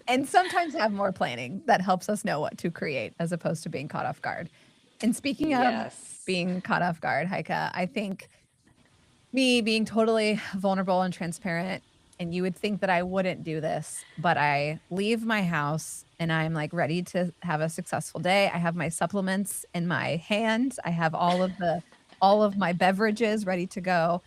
And sometimes have more planning that helps us know what to create as opposed to being caught off guard. And speaking of Yes. being caught off guard, Heike, I think me being totally vulnerable and transparent, and you would think that I wouldn't do this, but I leave my house and I'm like ready to have a successful day. I have my supplements in my hand. I have all of my beverages ready to go.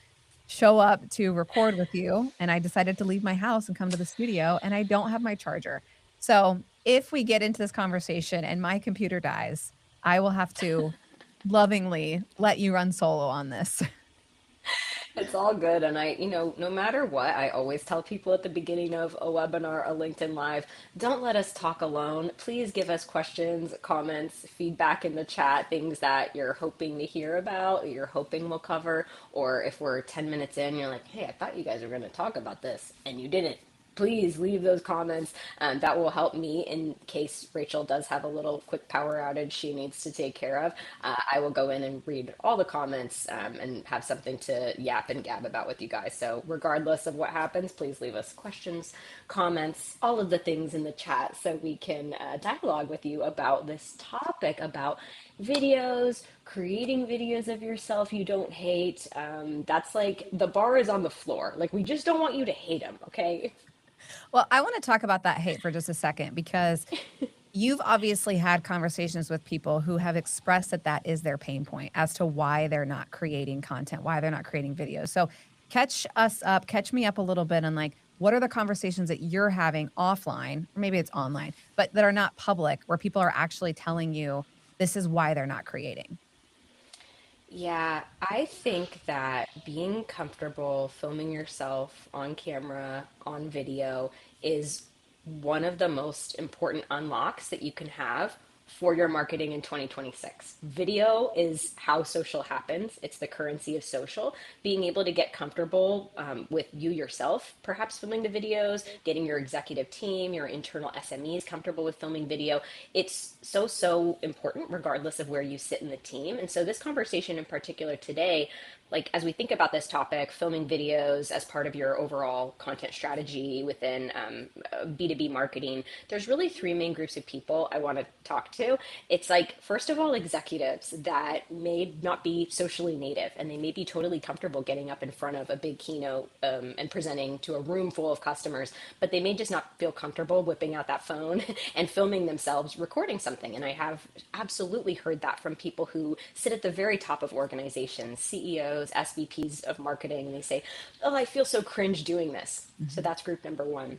Show up to record with you, and I decided to leave my house and come to the studio, and I don't have my charger. So, if we get into this conversation and my computer dies, I will have to lovingly let you run solo on this. It's all good. And no matter what, I always tell people at the beginning of a webinar, a LinkedIn Live, don't let us talk alone. Please give us questions, comments, feedback in the chat, things that you're hoping to hear about, you're hoping we'll cover. Or if we're 10 minutes in, you're like, hey, I thought you guys were going to talk about this and you didn't. Please leave those comments. That will help me in case Rachel does have a little quick power outage she needs to take care of. I will go in and read all the comments and have something to yap and gab about with you guys. So, regardless of what happens, please leave us questions, comments, all of the things in the chat so we can dialogue with you about this topic about videos, creating videos of yourself you don't hate. That's like the bar is on the floor. Like, we just don't want you to hate them, okay? Well, I wanna talk about that hate for just a second because you've obviously had conversations with people who have expressed that that is their pain point as to why they're not creating content, why they're not creating videos. So, catch me up a little bit on, like, what are the conversations that you're having offline, or maybe it's online, but that are not public, where people are actually telling you this is why they're not creating? Yeah, I think that being comfortable filming yourself on camera, on video, is one of the most important unlocks that you can have for your marketing in 2026. Video is how social happens, it's the currency of social. Being able to get comfortable with you yourself, perhaps filming the videos, getting your executive team, your internal SMEs comfortable with filming video, it's so important regardless of where you sit in the team. And so this conversation in particular today, like as we think about this topic, filming videos as part of your overall content strategy within B2B marketing, there's really three main groups of people I want to talk to. It's like, first of all, executives that may not be socially native and they may be totally comfortable getting up in front of a big keynote and presenting to a room full of customers, but they may just not feel comfortable whipping out that phone and filming themselves recording something. And I have absolutely heard that from people who sit at the very top of organizations, CEOs, SVPs of marketing, and they say, oh, I feel so cringe doing this. So Mhm. that's group number one.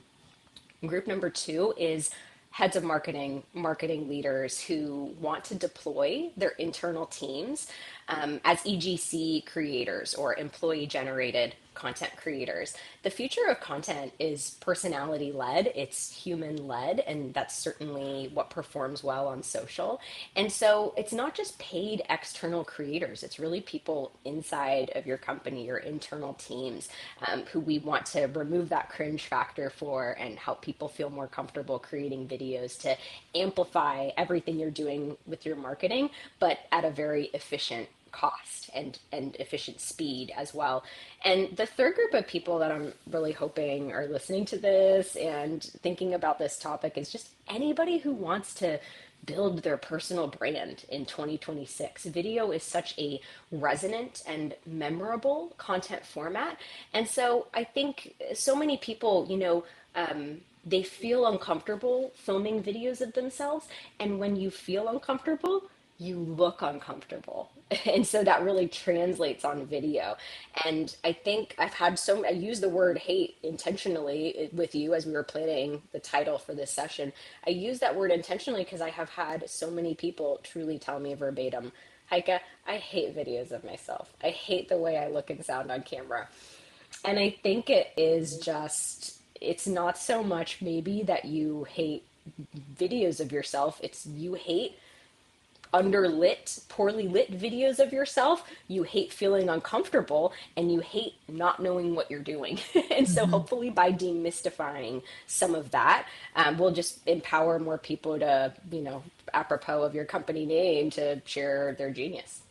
Group number two is heads of marketing, marketing leaders who want to deploy their internal teams as EGC creators or employee generated content creators. The future of content is personality led, it's human led, and that's certainly what performs well on social. And so it's not just paid external creators, it's really people inside of your company, your internal teams, who we want to remove that cringe factor for and help people feel more comfortable creating videos to amplify everything you're doing with your marketing, but at a very efficient cost and efficient speed as well. And the third group of people that I'm really hoping are listening to this and thinking about this topic is just anybody who wants to build their personal brand in 2026. Video is such a resonant and memorable content format. And so I think so many people, they feel uncomfortable filming videos of themselves. And when you feel uncomfortable, you look uncomfortable. And so that really translates on video. And I think I use the word hate intentionally with you as we were planning the title for this session. I use that word intentionally because I have had so many people truly tell me verbatim, Heike, I hate videos of myself. I hate the way I look and sound on camera. And I think it is just, it's not so much maybe that you hate videos of yourself, it's you hate underlit, poorly lit videos of yourself. You hate feeling uncomfortable and you hate not knowing what you're doing. And so, Mhm. hopefully, by demystifying some of that, we'll just empower more people to, apropos of your company name, to share their genius.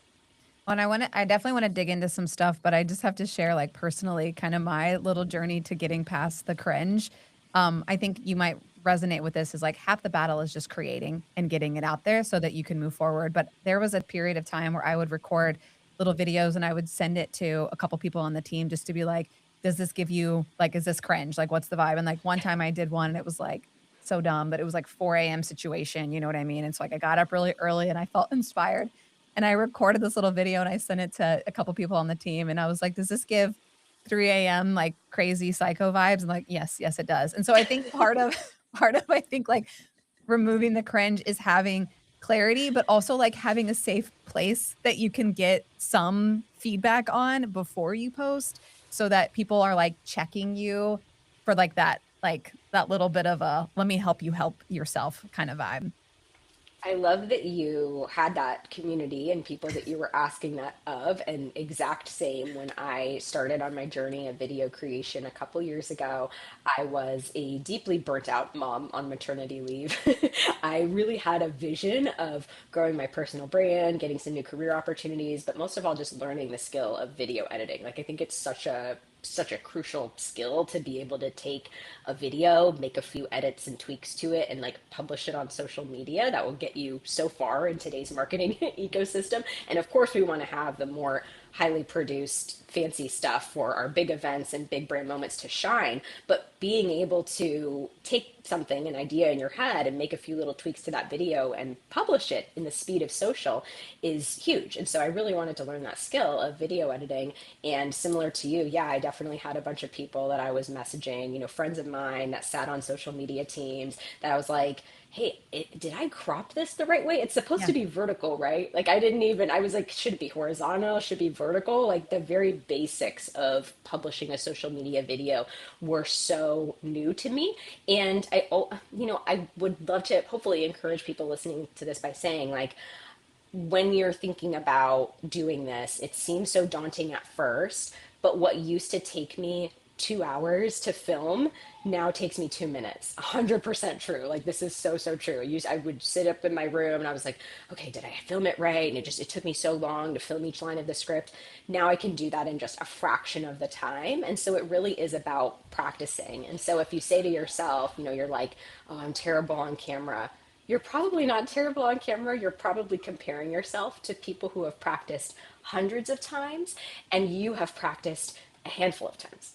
And I definitely wanna dig into some stuff, but I just have to share, like, personally, kinda my little journey to getting past the cringe. I think you might resonate with this is like half the battle is just creating and getting it out there so that you can move forward. But there was a period of time where I would record little videos and I would send it to a couple people on the team just to be like, does this give you like, is this cringe? Like, what's the vibe? And like one time I did one and it was like so dumb, but it was like 4 a.m. situation. You know what I mean? And so like I got up really early and I felt inspired. And I recorded this little video and I sent it to a couple people on the team. And I was like, does this give 3 a.m. like crazy psycho vibes? And like, yes, yes, it does. And so I think part of part of I think like removing the cringe is having clarity, but also like having a safe place that you can get some feedback on before you post so that people are like checking you for like that little bit of a let me help you help yourself kind of vibe. I love that you had that community and people that you were asking that of. And exact same when I started on my journey of video creation a couple years ago, I was a deeply burnt out mom on maternity leave. I really had a vision of growing my personal brand, getting some new career opportunities, but most of all, just learning the skill of video editing. Like, I think it's such a crucial skill to be able to take a video, make a few edits and tweaks to it, and like publish it on social media. That will get you so far in today's marketing ecosystem. And of course, we want to have the more highly produced, fancy stuff for our big events and big brand moments to shine. But being able to take something, an idea in your head, and make a few little tweaks to that video and publish it in the speed of social is huge. And so I really wanted to learn that skill of video editing. And similar to you, yeah, I definitely had a bunch of people that I was messaging, friends of mine that sat on social media teams that I was like, hey, did I crop this the right way? It's supposed Yeah. to be vertical, right? Like, I was like, should it be horizontal? Should it be vertical? Like, the very basics of publishing a social media video were so new to me. And I would love to hopefully encourage people listening to this by saying, like, when you're thinking about doing this, it seems so daunting at first, but what used to take me 2 hours to film now takes me 2 minutes. 100% true. Like, this is so, so true. I would sit up in my room and I was like, okay, did I film it right? And it took me so long to film each line of the script. Now I can do that in just a fraction of the time. And so it really is about practicing. And so if you say to yourself, you're like, oh, I'm terrible on camera, you're probably not terrible on camera. You're probably comparing yourself to people who have practiced hundreds of times, and you have practiced a handful of times.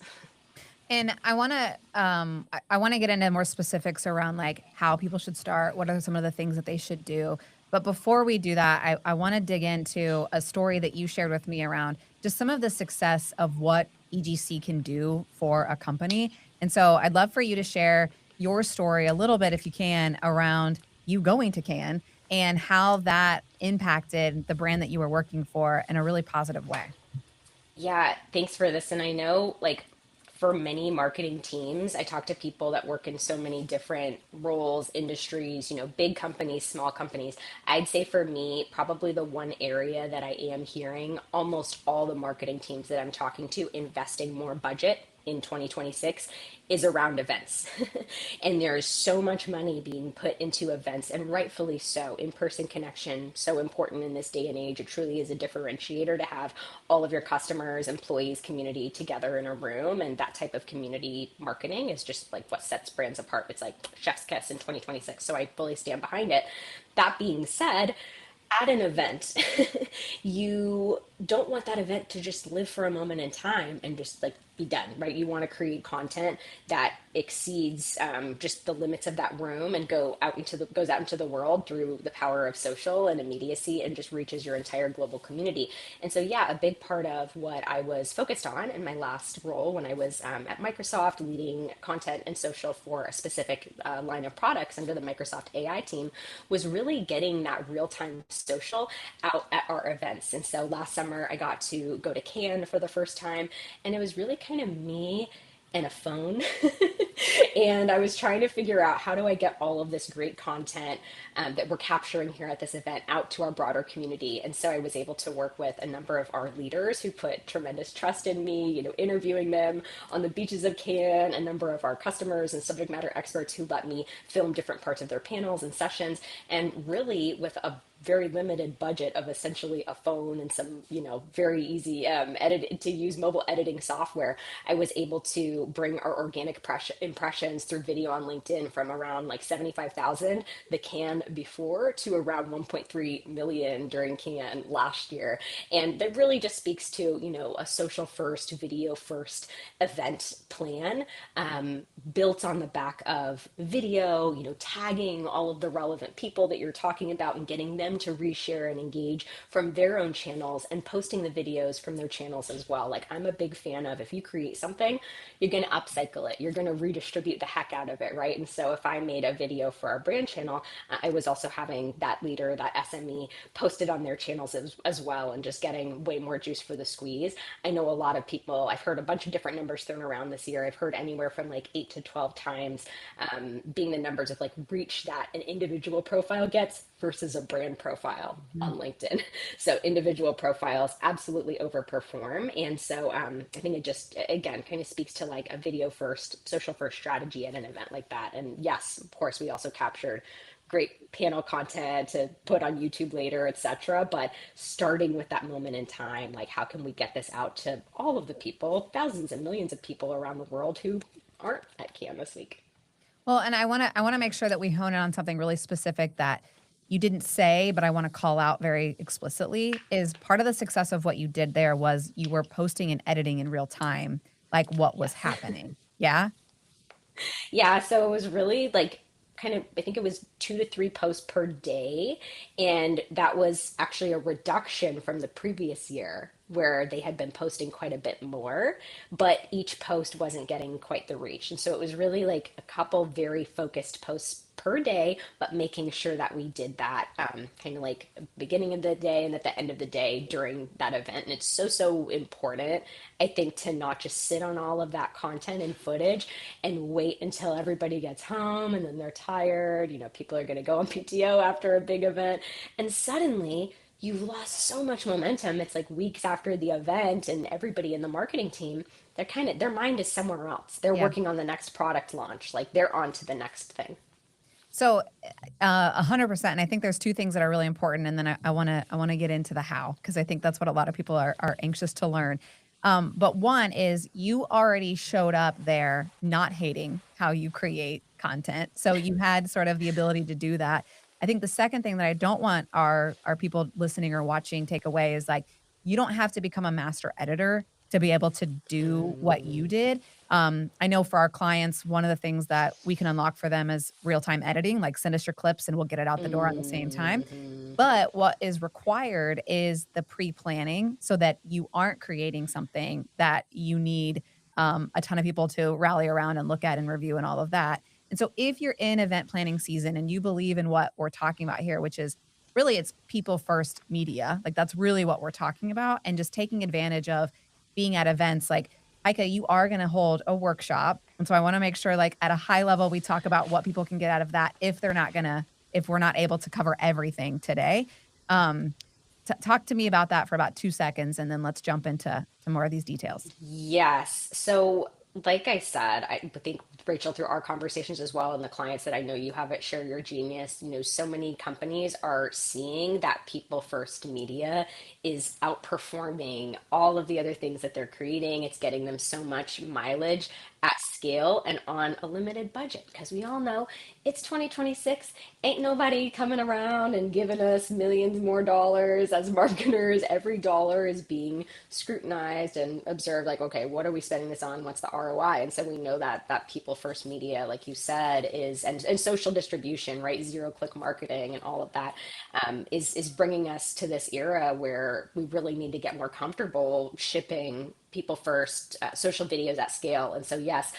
And I want to get into more specifics around like how people should start, what are some of the things that they should do. But before we do that, I want to dig into a story that you shared with me around just some of the success of what EGC can do for a company. And so I'd love for you to share your story a little bit, if you can, around you going to Cannes and how that impacted the brand that you were working for in a really positive way. Yeah, thanks for this. And I know, like, for many marketing teams, I talk to people that work in so many different roles, industries, big companies, small companies. I'd say for me, probably the one area that I am hearing almost all the marketing teams that I'm talking to investing more budget in 2026 is around events. And there is so much money being put into events, and rightfully so. In-person connection, so important in this day and age. It truly is a differentiator to have all of your customers, employees, community together in a room. And that type of community marketing is just like what sets brands apart. It's like chef's kiss in 2026. So I fully stand behind it. That being said, at an event, you don't want that event to just live for a moment in time and just like be done, right? You want to create content that exceeds just the limits of that room and goes out into the world through the power of social and immediacy, and just reaches your entire global community. And so, yeah, a big part of what I was focused on in my last role when I was at Microsoft leading content and social for a specific line of products under the Microsoft AI team was really getting that real time social out at our events. And so last summer, I got to go to Cannes for the first time, and it was really kind of me and a phone. And I was trying to figure out, how do I get all of this great content that we're capturing here at this event out to our broader community. And so I was able to work with a number of our leaders who put tremendous trust in me, interviewing them on the beaches of Cannes, a number of our customers and subject matter experts who let me film different parts of their panels and sessions. And really, with a very limited budget of essentially a phone and some, very easy edit to use mobile editing software, I was able to bring our organic impressions through video on LinkedIn from around like 75,000 the can before to around 1.3 million during can last year. And that really just speaks to, a social first, video first event plan, built on the back of video, tagging all of the relevant people that you're talking about and getting them to reshare and engage from their own channels and posting the videos from their channels as well. Like, I'm a big fan of, if you create something, you're going to upcycle it, you're going to redistribute the heck out of it, right? And so if I made a video for our brand channel, I was also having that leader, that SME, posted on their channels as well, and just getting way more juice for the squeeze. I know a lot of people, I've heard a bunch of different numbers thrown around this year. I've heard anywhere from like 8 to 12 times, being the numbers of like reach that an individual profile gets versus a brand profile Mhm. on LinkedIn. So individual profiles absolutely overperform. And so I think it just, again, kind of speaks to like a video first, social first strategy at an event like that. And yes, of course, we also captured great panel content to put on YouTube later, etc. But starting with that moment in time, like, how can we get this out to all of the people, thousands and millions of people around the world who aren't at Cannes this week? Well, and I wanna make sure that we hone in on something really specific that you didn't say, but I wanna call out very explicitly, is part of the success of what you did there was you were posting and editing in real time, like, what was Yes. happening. Yeah? Yeah, so it was really like kind of, I think it was 2 to 3 posts per day. And that was actually a reduction from the previous year where they had been posting quite a bit more, but each post wasn't getting quite the reach. And so it was really like a couple very focused posts per day, but making sure that we did that, kind of like beginning of the day and at the end of the day during that event. And it's so, so important, I think, to not just sit on all of that content and footage and wait until everybody gets home and then they're tired. People are going to go on PTO after a big event. And suddenly you've lost so much momentum. It's like weeks after the event, and everybody in the marketing team, they're kind of, their mind is somewhere else. They're Yeah. working on the next product launch. Like, they're on to the next thing. So, 100%, and I think there's 2 things that are really important, and then I wanna get into the how, because I think that's what a lot of people are anxious to learn. But one is you already showed up there not hating how you create content, so you had sort of the ability to do that. I think the second thing that I don't want our people listening or watching take away is, like, you don't have to become a master editor to be able to do what you Mm, did. I know for our clients, one of the things that we can unlock for them is real-time editing, like send us your clips and we'll get it out the door at the same time. mhm. But what is required is the pre-planning so that you aren't creating something that you need a ton of people to rally around and look at and review and all of that. And so if you're in event planning season and you believe in what we're talking about here, which is really it's people first media, like that's really what we're talking about, and just taking advantage of being at events like Heike, you are gonna hold a workshop, and so I wanna make sure, like, at a high level, we talk about what people can get out of that if we're not able to cover everything today. Um, talk to me about that for about 2 seconds, and then let's jump into more of these details. Yes. So, like I said, I think, Rachel, through our conversations as well, and the clients that I know you have at Share Your Genius, so many companies are seeing that people first media is outperforming all of the other things that they're creating. It's getting them so much mileage at scale and on a limited budget, because we all know it's 2026. Ain't nobody coming around and giving us millions more dollars as marketers. Every dollar is being scrutinized and observed, like, okay, what are we spending this on? What's the ROI? And so we know that that people first media, like you said, is, and social distribution, right? Zero click marketing and all of that, is bringing us to this era where we really need to get more comfortable shipping people first, social videos at scale. And so, yes,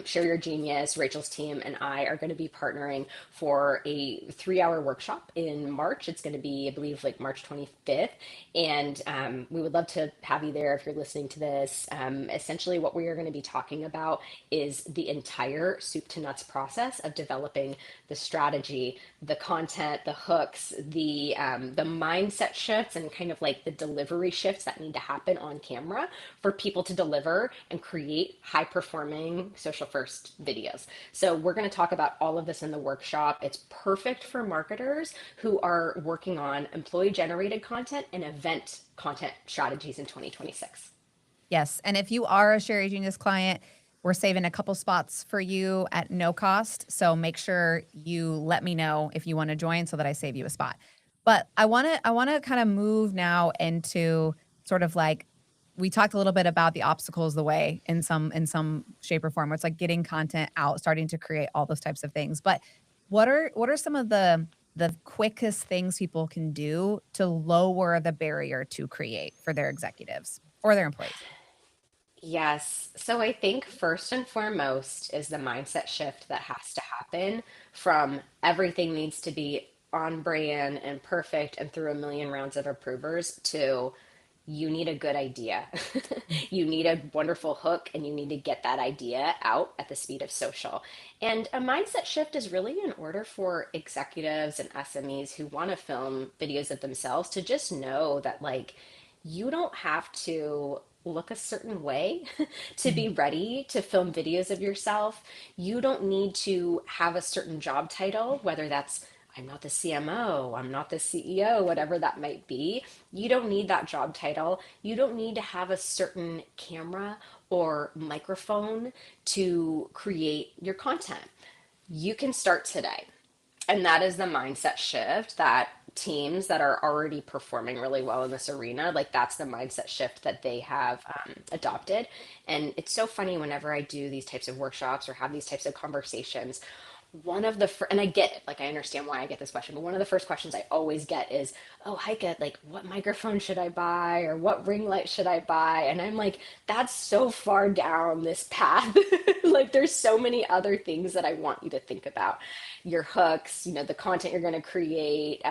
Share Your Genius, Rachel's team, and I are going to be partnering for a 3 hour workshop in March. It's going to be, I believe, like March 25th. And we would love to have you there if you're listening to this. Essentially, what we are going to be talking about is the entire soup to nuts process of developing the strategy, the content, the hooks, the mindset shifts, and kind of like the delivery shifts that need to happen on camera for people to deliver and create high performing social first videos. So we're going to talk about all of this in the workshop. It's perfect for marketers who are working on employee generated content and event content strategies in 2026. Yes, and if you are a Sherry Genius client, we're saving a couple spots for you at no cost. So make sure you let me know if you want to join so that I save you a spot. But I want to kind of move now into sort of like we talked a little bit about the obstacles the way in some shape or form. Where it's like getting content out, starting to create all those types of things. But what are some of the quickest things people can do to lower the barrier to create for their executives or their employees? Yes. So I think first and foremost is the mindset shift that has to happen from everything needs to be on brand and perfect and through a million rounds of approvers to you need a good idea. You need a wonderful hook and you need to get that idea out at the speed of social. And a mindset shift is really in order for executives and SMEs who want to film videos of themselves to just know that, like, you don't have to look a certain way to be Mhm. ready to film videos of yourself. You don't need to have a certain job title, whether that's I'm not the CMO, I'm not the CEO, whatever that might be. You don't need that job title. You don't need to have a certain camera or microphone to create your content. You can start today. And that is the mindset shift that teams that are already performing really well in this arena, like that's the mindset shift that they have adopted. And it's so funny whenever I do these types of workshops or have these types of conversations, and I get it, like I understand why I get this question, but one of the first questions I always get is, oh, Heike, like what microphone should I buy or what ring light should I buy? And I'm like, that's so far down this path. Like there's so many other things that I want you to think about. Your hooks, the content you're going to create,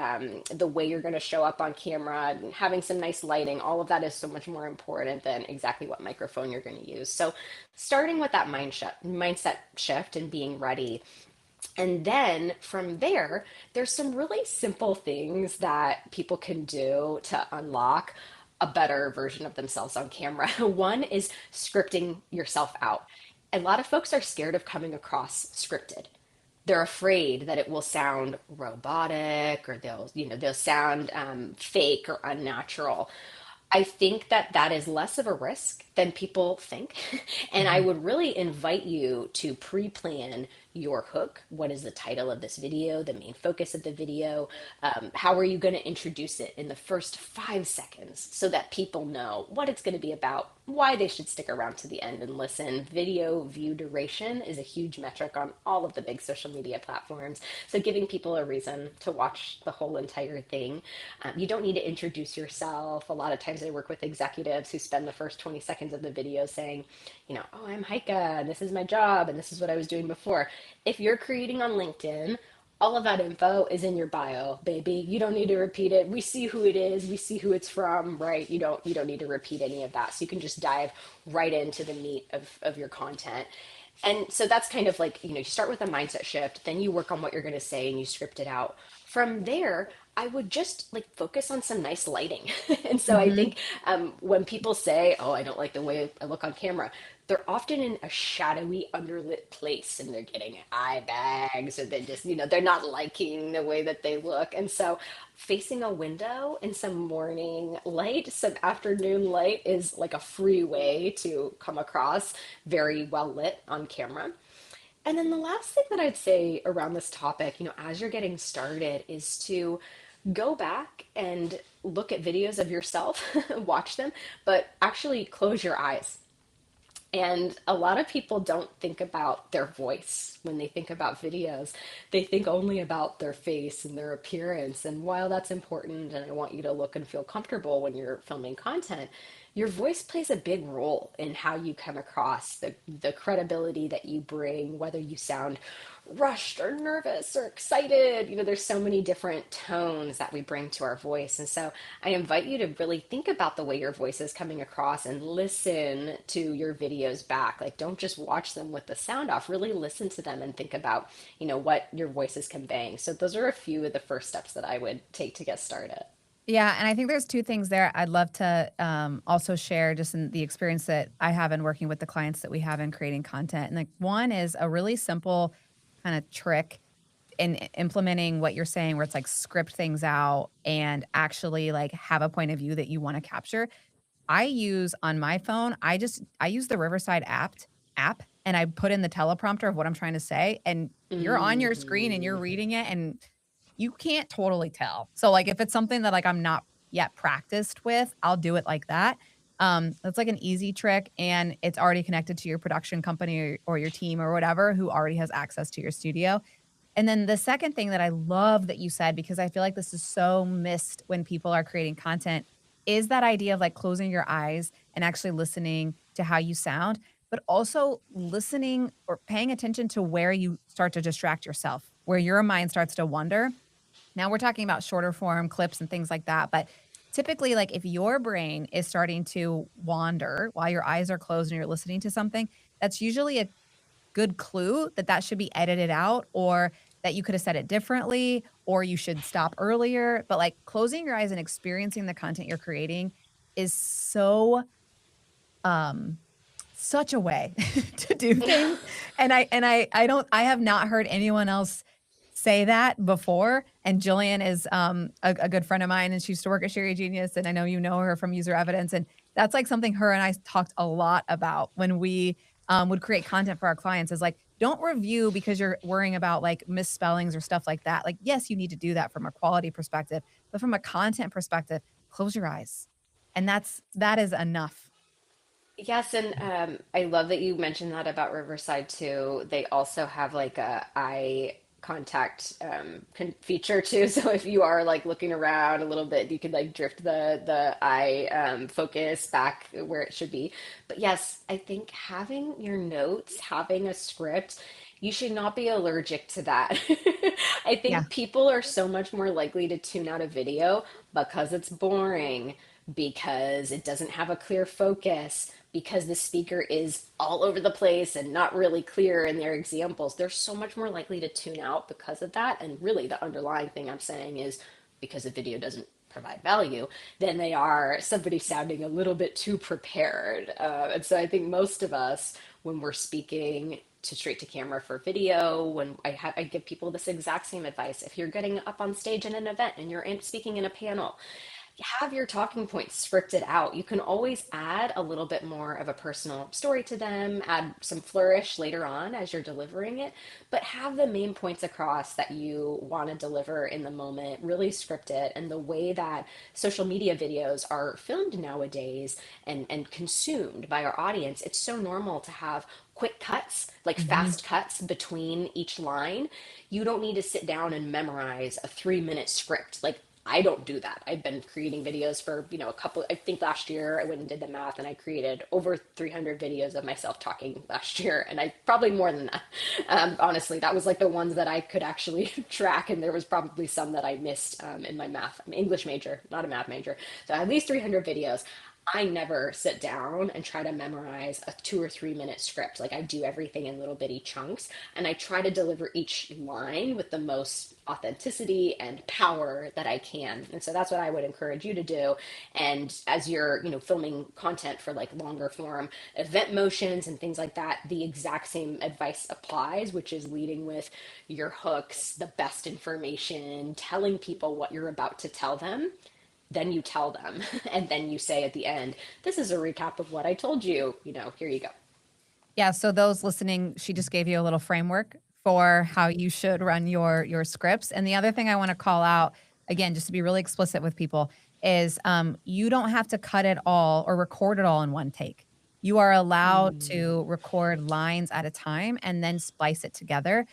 the way you're going to show up on camera, having some nice lighting, all of that is so much more important than exactly what microphone you're going to use. So starting with that mindset shift and being ready, and then from there, there's some really simple things that people can do to unlock a better version of themselves on camera. One is scripting yourself out. A lot of folks are scared of coming across scripted. They're afraid that it will sound robotic or they'll sound fake or unnatural. I think that that is less of a risk than people think. And I Mhm. would really invite you to pre plan your hook. What is the title of this video, the main focus of the video? How are you going to introduce it in the first 5 seconds so that people know what it's going to be about, why they should stick around to the end and listen? Video view duration is a huge metric on all of the big social media platforms. So giving people a reason to watch the whole entire thing. You don't need to introduce yourself. A lot of times I work with executives who spend the first 20 seconds of the video saying, oh, I'm Heike, and this is my job, and this is what I was doing before. If you're creating on LinkedIn, all of that info is in your bio, baby. You don't need to repeat it. We see who it is, we see who it's from, right? You don't need to repeat any of that. So you can just dive right into the meat of your content. And so that's kind of like, you start with a mindset shift, then you work on what you're going to say and you script it out. From there, I would just like focus on some nice lighting. And so I Mhm. think when people say, oh, I don't like the way I look on camera, they're often in a shadowy, underlit place and they're getting eye bags or they're not liking the way that they look. And so facing a window in some morning light, some afternoon light is like a free way to come across very well lit on camera. And then the last thing that I'd say around this topic, as you're getting started, is to go back and look at videos of yourself, watch them, but actually close your eyes. And a lot of people don't think about their voice when they think about videos. They think only about their face and their appearance. And while that's important, and I want you to look and feel comfortable when you're filming content, your voice plays a big role in how you come across, the credibility that you bring, whether you sound rushed or nervous or excited. There's so many different tones that we bring to our voice. And so I invite you to really think about the way your voice is coming across and listen to your videos back. Like, don't just watch them with the sound off, really listen to them and think about, what your voice is conveying. So those are a few of the first steps that I would take to get started. Yeah, and I think there's 2 things there I'd love to, also share just in the experience that I have in working with the clients that we have in creating content, and, like, one is a really simple kinda trick in implementing what you're saying where it's, like, script things out and actually, like, have a point of view that you wanna capture. I use on my phone, I use the Riverside app, and I put in the teleprompter of what I'm trying to say, and you're on your screen and you're Hmm. reading it, and you can't totally tell. So, like, if it's something that, like, I'm not yet practiced with, I'll do it like that. It's like an easy trick, and it's already connected to your production company or your team or whatever who already has access to your studio. And then the second thing that I love that you said, because I feel like this is so missed when people are creating content, is that idea of like closing your eyes and actually listening to how you sound, but also listening or paying attention to where you start to distract yourself, where your mind starts to wander. Now we're talking about shorter form clips and things like that, but typically, like if your brain is starting to wander while your eyes are closed and you're listening to something, that's usually a good clue that that should be edited out or that you could have said it differently or you should stop earlier. But like closing your eyes and experiencing the content you're creating is so um such a way to do things. And I don't I have not heard anyone else say that before. And Jillian is a good friend of mine and she used to work at Sherry Genius. And I know you know her from user evidence. And that's like something her and I talked a lot about when we would create content for our clients is like, don't review because you're worrying about like misspellings or stuff like that. Like, yes, you need to do that from a quality perspective, but from a content perspective, close your eyes. And that is enough. Yes, and I love that you mentioned that about Riverside too. They also have like a eye contact feature too. So if you are like looking around a little bit, you could like drift the eye focus back where it should be. But yes, I think having your notes, having a script, you should not be allergic to that. I Yeah. think people are so much more likely to tune out a video because it's boring, because it doesn't have a clear focus, because the speaker is all over the place and not really clear in their examples. They're so much more likely to tune out because of that. And really, the underlying thing I'm saying is because the video doesn't provide value, then they are somebody sounding a little bit too prepared. And so I think most of us, when we're speaking to straight to camera for video, when I give people this exact same advice. If you're getting up on stage in an event and you're speaking in a panel, have your talking points scripted out. You can always add a little bit more of a personal story to them, add some flourish later on as you're delivering it, but have the main points across that you want to deliver in the moment, really script it. And the way that social media videos are filmed nowadays and consumed by our audience, it's so normal to have quick cuts, like Mhm. fast cuts between each line. You don't need to sit down and memorize a 3 minute script. Like I don't do that. I've been creating videos for, a couple, I think last year I went and did the math and I created over 300 videos of myself talking last year. And I probably more than that. Honestly, that was like the ones that I could actually track. And there was probably some that I missed in my math. I'm an English major, not a math major. So at least 300 videos. I never sit down and try to memorize a 2 or 3 minute script. Like I do everything in little bitty chunks and I try to deliver each line with the most authenticity and power that I can. And so that's what I would encourage you to do. And as you're, filming content for like longer form event motions and things like that, the exact same advice applies, which is leading with your hooks, the best information, telling people what you're about to tell them, then you tell them and then you say at the end, this is a recap of what I told you, here you go. Yeah, so those listening, she just gave you a little framework for how you should run your scripts. And the other thing I want to call out, again, just to be really explicit with people, is you don't have to cut it all or record it all in one take. You are allowed to Mm. record lines at a time and then splice it together.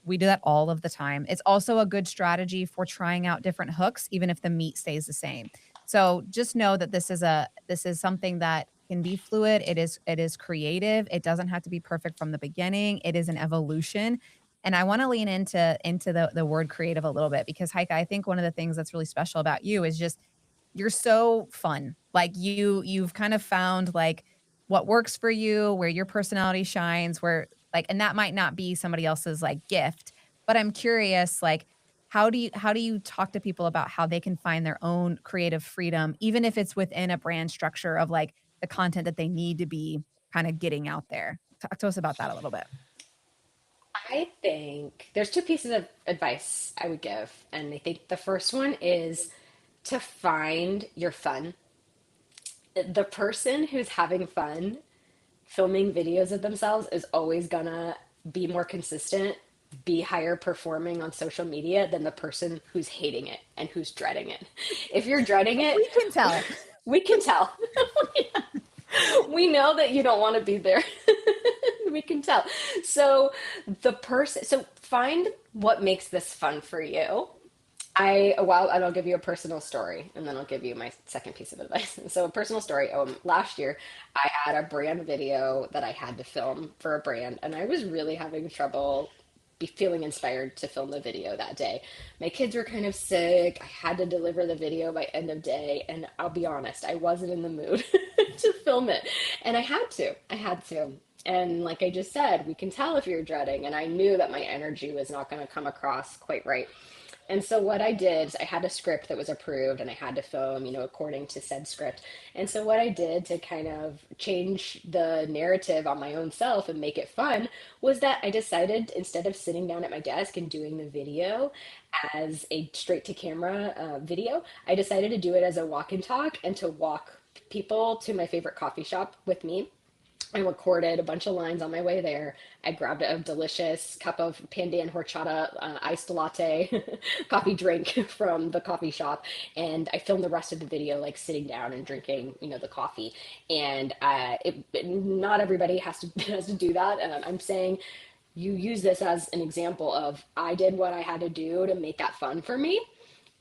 We do that all of the time. It's also a good strategy for trying out different hooks, even if the meat stays the same. So just know that this is something that can be fluid. It is creative. It doesn't have to be perfect from the beginning. It is an evolution. And I want to lean into the word creative a little bit because Heike, I think one of the things that's really special about you is just you're so fun. Like you've kind of found like what works for you, where your personality shines, where like and that might not be somebody else's like gift, but I'm curious like how do you talk to people about how they can find their own creative freedom, even if it's within a brand structure of like the content that they need to be kind of getting out there? Talk to us about that a little bit. I think there's two pieces of advice I would give. And I think the first one is to find your fun. The person who's having fun filming videos of themselves is always gonna be more consistent, be higher performing on social media than the person who's hating it and who's dreading it. If you're dreading it, We can tell. we can tell. We know that you don't want to be there. We can tell. So so find what makes this fun for you. And I'll give you a personal story, and then I'll give you my second piece of advice. So, a personal story. Last year, I had a brand video that I had to film for a brand, and I was really having trouble feeling inspired to film the video that day. My kids were kind of sick. I had to deliver the video by end of day, and I'll be honest, I wasn't in the mood to film it, and I had to. I had to. And like I just said, we can tell if you're dreading, and I knew that my energy was not going to come across quite right. And so what I did is I had a script that was approved and I had to film, according to said script. And so what I did to kind of change the narrative on my own self and make it fun was that I decided, instead of sitting down at my desk and doing the video as a straight to camera video, I decided to do it as a walk and talk and to walk people to my favorite coffee shop with me. I recorded a bunch of lines on my way there. I grabbed a delicious cup of pandan horchata iced latte coffee drink from the coffee shop, and I filmed the rest of the video like sitting down and drinking, the coffee. And not everybody has to has to do that. I'm saying you use this as an example of I did what I had to do to make that fun for me.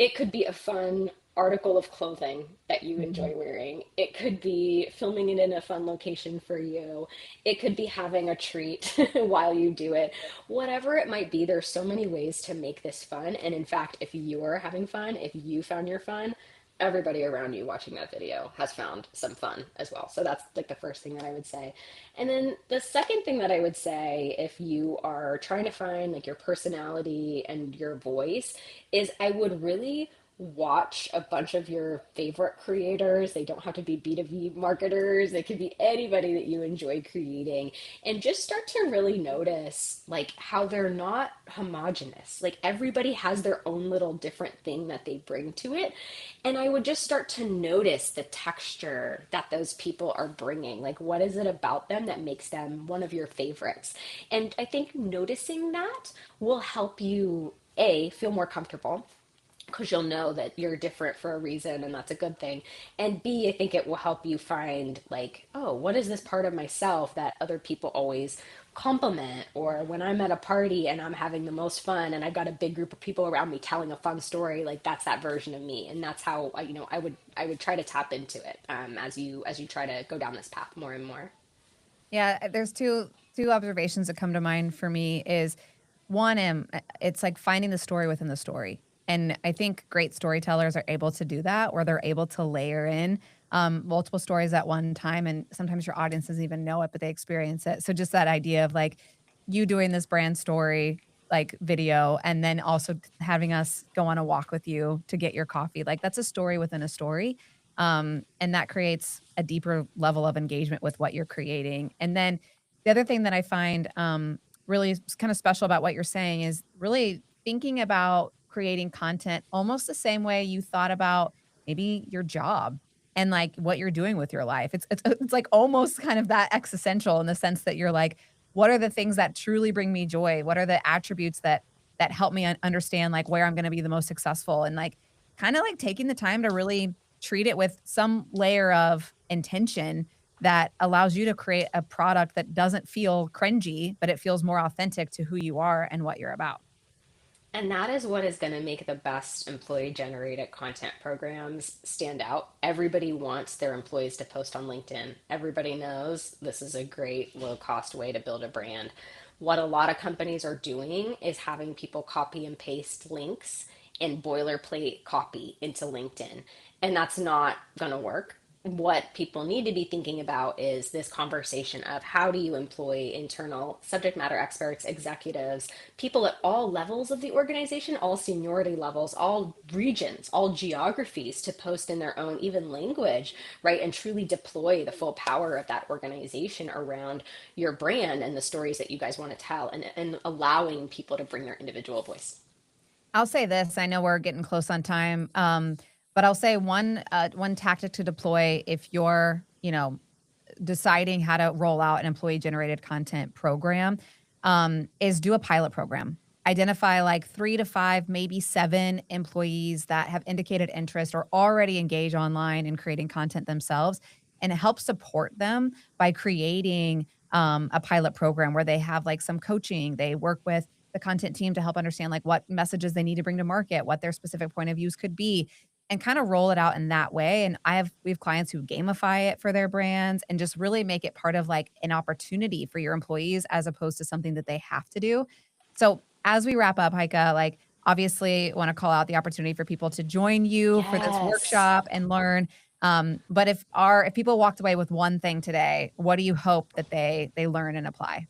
It could be a fun article of clothing that you Mhm. enjoy wearing. It could be filming it in a fun location for you. It could be having a treat while you do it. Whatever it might be, there's so many ways to make this fun. And in fact, if you're having fun, if you found your fun, everybody around you watching that video has found some fun as well. So that's like the first thing that I would say. And then the second thing that I would say, if you are trying to find like your personality and your voice, is I would really watch a bunch of your favorite creators. They don't have to be B2B marketers. They could be anybody that you enjoy creating, and just start to really notice like how they're not homogenous. Like everybody has their own little different thing that they bring to it. And I would just start to notice the texture that those people are bringing. Like what is it about them that makes them one of your favorites? And I think noticing that will help you feel more comfortable because you'll know that you're different for a reason and that's a good thing. And B, I think it will help you find like, oh, what is this part of myself that other people always compliment? Or when I'm at a party and I'm having the most fun and I've got a big group of people around me telling a fun story, like that's that version of me. And that's how I would try to tap into it, as you try to go down this path more and more. Yeah, there's two observations that come to mind for me is one, it's like finding the story within the story. And I think great storytellers are able to do that, where they're able to layer in multiple stories at one time. And sometimes your audience doesn't even know it, but they experience it. So just that idea of like you doing this brand story like video and then also having us go on a walk with you to get your coffee. Like that's a story within a story. And that creates a deeper level of engagement with what you're creating. And then the other thing that I find really kind of special about what you're saying is really thinking about creating content almost the same way you thought about maybe your job and like what you're doing with your life. It's like almost kind of that existential in the sense that you're like, what are the things that truly bring me joy? What are the attributes that help me understand like where I'm going to be the most successful and like kind of like taking the time to really treat it with some layer of intention that allows you to create a product that doesn't feel cringy, but it feels more authentic to who you are and what you're about. And that is what is going to make the best employee generated content programs stand out. Everybody wants their employees to post on LinkedIn. Everybody knows this is a great low cost way to build a brand. What a lot of companies are doing is having people copy and paste links and boilerplate copy into LinkedIn. And that's not going to work. what people need to be thinking about is this conversation of how do you employ internal subject matter experts, executives, people at all levels of the organization, all seniority levels, all regions, all geographies to post in their own even language, right? And truly deploy the full power of that organization around your brand and the stories that you guys want to tell, and allowing people to bring their individual voice. I'll say this, I know we're getting close on time, but I'll say one tactic to deploy if you're, deciding how to roll out an employee generated content program, is do a pilot program. Identify like 3 to 5, maybe 7 employees that have indicated interest or already engage online in creating content themselves, and help support them by creating a pilot program where they have like some coaching. They work with the content team to help understand like what messages they need to bring to market, what their specific point of views could be, and kind of roll it out in that way. And we have clients who gamify it for their brands and just really make it part of like an opportunity for your employees as opposed to something that they have to do. So as we wrap up, Heike, like obviously want to call out the opportunity for people to join you for this Yes. workshop and learn. But if people walked away with one thing today, what do you hope that they learn and apply?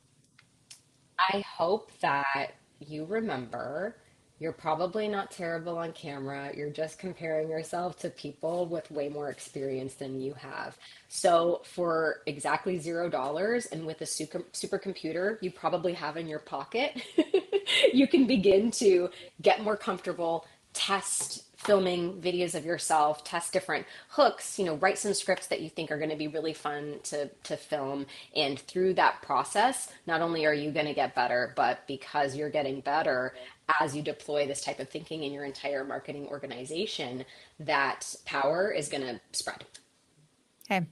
I hope that you remember you're probably not terrible on camera. You're just comparing yourself to people with way more experience than you have. So, for exactly $0 and with a supercomputer you probably have in your pocket, you can begin to get more comfortable, test filming videos of yourself, test different hooks, write some scripts that you think are going to be really fun to film. And through that process, not only are you going to get better, but because you're getting better as you deploy this type of thinking in your entire marketing organization, that power is going to spread. Okay.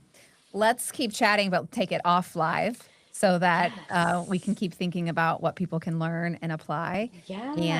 Let's keep chatting, but take it off live so that we can Yes. keep thinking about what people can learn and apply. And Yeah.